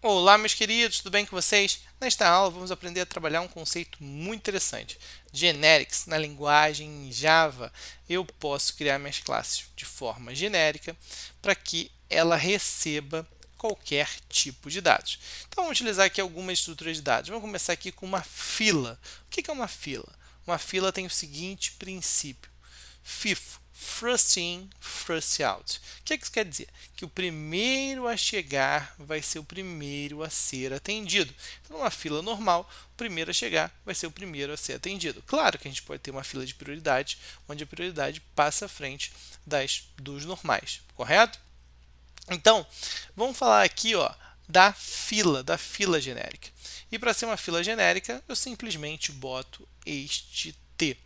Olá, meus queridos, tudo bem com vocês? Nesta aula, vamos aprender a trabalhar um conceito muito interessante. Generics, na linguagem Java, eu posso criar minhas classes de forma genérica para que ela receba qualquer tipo de dados. Então, vamos utilizar aqui algumas estruturas de dados. Vamos começar aqui com uma fila. O que é uma fila? Uma fila tem o seguinte princípio. FIFO, first in, first out. O que isso quer dizer? Que o primeiro a chegar vai ser o primeiro a ser atendido. Então, numa fila normal, o primeiro a chegar vai ser o primeiro a ser atendido. Claro que a gente pode ter uma fila de prioridade, onde a prioridade passa à frente dos normais, correto? Então, vamos falar aqui da fila genérica. E para ser uma fila genérica, eu simplesmente boto este T.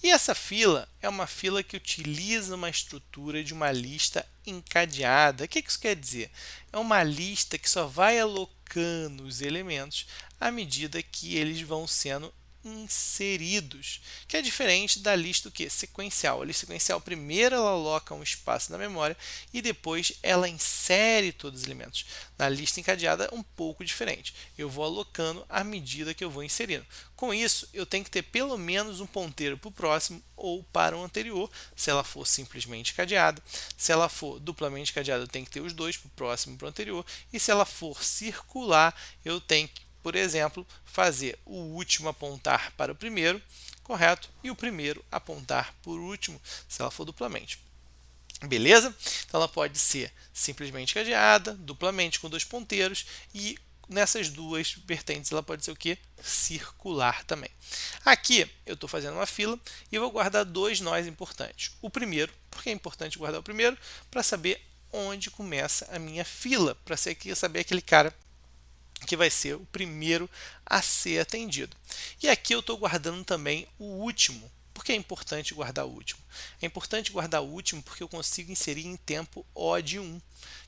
E essa fila é uma fila que utiliza uma estrutura de uma lista encadeada. O que isso quer dizer? É uma lista que só vai alocando os elementos à medida que eles vão sendo inseridos, que é diferente da lista sequencial. A lista sequencial, primeiro ela aloca um espaço na memória e depois ela insere todos os elementos. Na lista encadeada, um pouco diferente. Eu vou alocando à medida que eu vou inserindo. Com isso, eu tenho que ter pelo menos um ponteiro para o próximo ou para o anterior, se ela for simplesmente cadeada. Se ela for duplamente cadeada, eu tenho que ter os dois, para o próximo e para o anterior. E se ela for circular, eu tenho que, por exemplo, fazer o último apontar para o primeiro, correto? E o primeiro apontar por último, se ela for duplamente. Beleza? Então ela pode ser simplesmente cadeada, duplamente com dois ponteiros e nessas duas vertentes ela pode ser o que? Circular também. Aqui eu estou fazendo uma fila e vou guardar dois nós importantes. O primeiro, porque é importante guardar o primeiro, para saber onde começa a minha fila, para saber aquele cara que vai ser o primeiro a ser atendido. E aqui eu estou guardando também o último. Por que é importante guardar o último? É importante guardar o último porque eu consigo inserir em tempo O de 1. O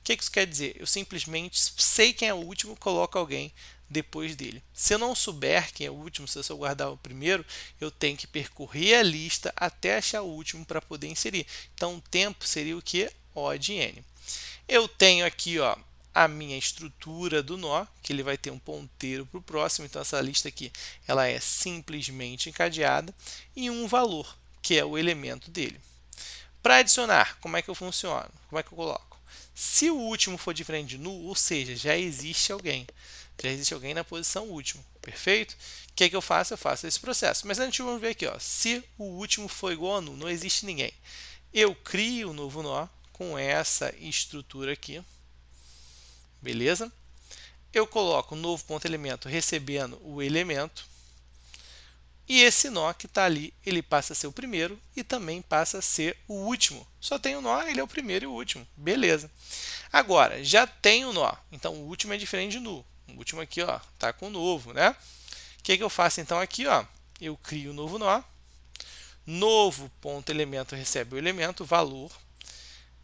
que isso quer dizer? Eu simplesmente sei quem é o último, coloco alguém depois dele. Se eu não souber quem é o último, se eu só guardar o primeiro, eu tenho que percorrer a lista até achar o último para poder inserir. Então, o tempo seria o que? O de n. Eu tenho aqui a minha estrutura do nó, que ele vai ter um ponteiro para o próximo, então essa lista aqui ela é simplesmente encadeada, e um valor, que é o elemento dele. Para adicionar, como é que eu funciono? Como é que eu coloco? Se o último for diferente de null, ou seja, já existe alguém na posição última, perfeito? O que é que eu faço? Eu faço esse processo. Mas antes vamos ver aqui, se o último for igual a null, não existe ninguém. Eu crio um novo nó com essa estrutura aqui, beleza? Eu coloco um novo ponto elemento recebendo o elemento. E esse nó que está ali, ele passa a ser o primeiro e também passa a ser o último. Só tem o nó, ele é o primeiro e o último. Beleza. Agora, já tem o nó. Então, o último é diferente de null. O último aqui está com o novo, né? O que eu faço então aqui? Eu crio um novo nó. Novo ponto elemento recebe o elemento, valor.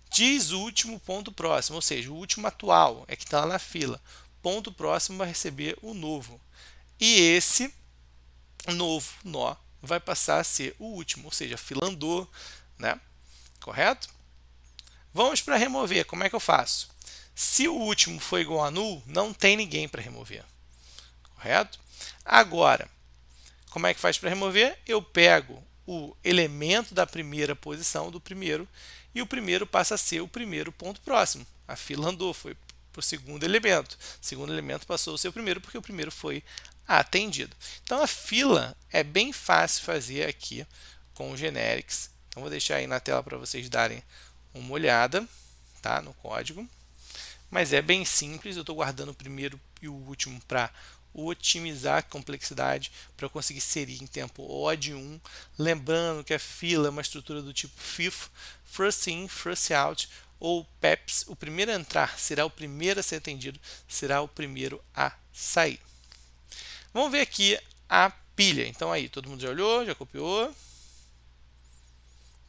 Diz o último ponto próximo, ou seja, o último atual é que está lá na fila. Ponto próximo vai receber o novo. E esse novo nó vai passar a ser o último, ou seja, a fila andou, né? Correto? Vamos para remover. Como é que eu faço? Se o último for igual a null, não tem ninguém para remover. Correto? Agora, como é que faz para remover? Eu pego o elemento da primeira posição do primeiro e o primeiro passa a ser o primeiro ponto próximo. A fila andou, foi para o segundo elemento. O segundo elemento passou a ser o primeiro porque o primeiro foi atendido. Então a fila é bem fácil fazer aqui com o Generics. Então vou deixar aí na tela para vocês darem uma olhada, tá, no código. Mas é bem simples, eu estou guardando o primeiro e o último para otimizar a complexidade, para conseguir inserir em tempo O de 1. Lembrando que a fila é uma estrutura do tipo FIFO, First In, First Out, ou PEPS. O primeiro a entrar será o primeiro a ser atendido, será o primeiro a sair. Vamos ver aqui a pilha. Então aí, todo mundo já olhou, já copiou?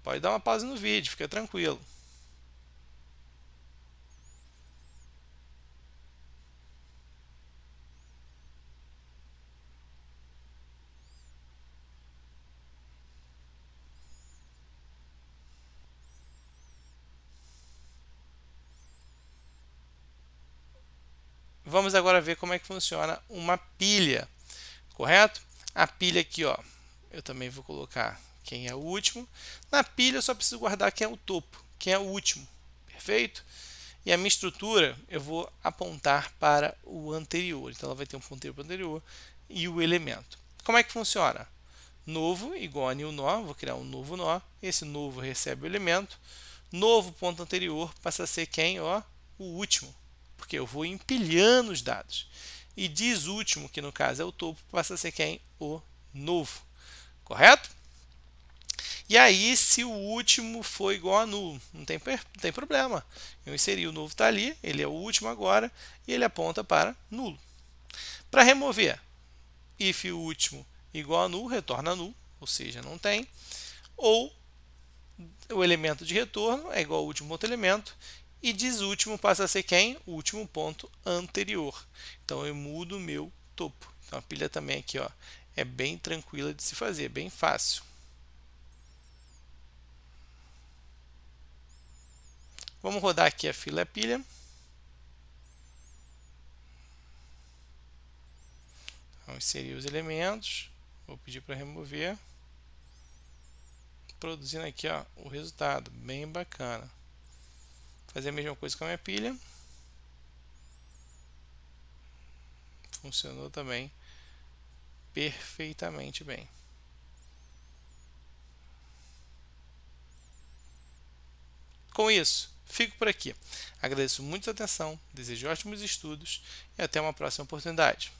Pode dar uma pausa no vídeo, fica tranquilo. vamos agora ver como é que funciona uma pilha, correto? A pilha aqui, ó, eu também vou colocar quem é o último. Na pilha eu só preciso guardar quem é o topo, quem é o último, perfeito? E a minha estrutura eu vou apontar para o anterior, então ela vai ter um ponteiro para o anterior e o elemento. Como é que funciona? Novo igual a new nó, vou criar um novo nó, esse novo recebe o elemento, novo ponto anterior passa a ser quem? Ó, o último, porque eu vou empilhando os dados. E diz último, que no caso é o topo, passa a ser quem? O novo, correto? E aí, se o último for igual a nulo, não tem problema. Eu inseri o novo está ali, ele é o último agora, e ele aponta para nulo. Para remover, if o último igual a nulo, retorna nulo, ou seja, não tem. Ou o elemento de retorno é igual ao último outro elemento, e diz último passa a ser quem? O último ponto anterior. Então eu mudo o meu topo. Então a pilha também aqui, ó, é bem tranquila de se fazer, bem fácil. Vamos rodar aqui a fila pilha. Vamos inserir os elementos. Vou pedir para remover. Produzindo aqui, ó, o resultado. Bem bacana. Fazer a mesma coisa com a minha pilha. Funcionou também perfeitamente bem. Com isso, fico por aqui. Agradeço muito a atenção, desejo ótimos estudos e até uma próxima oportunidade.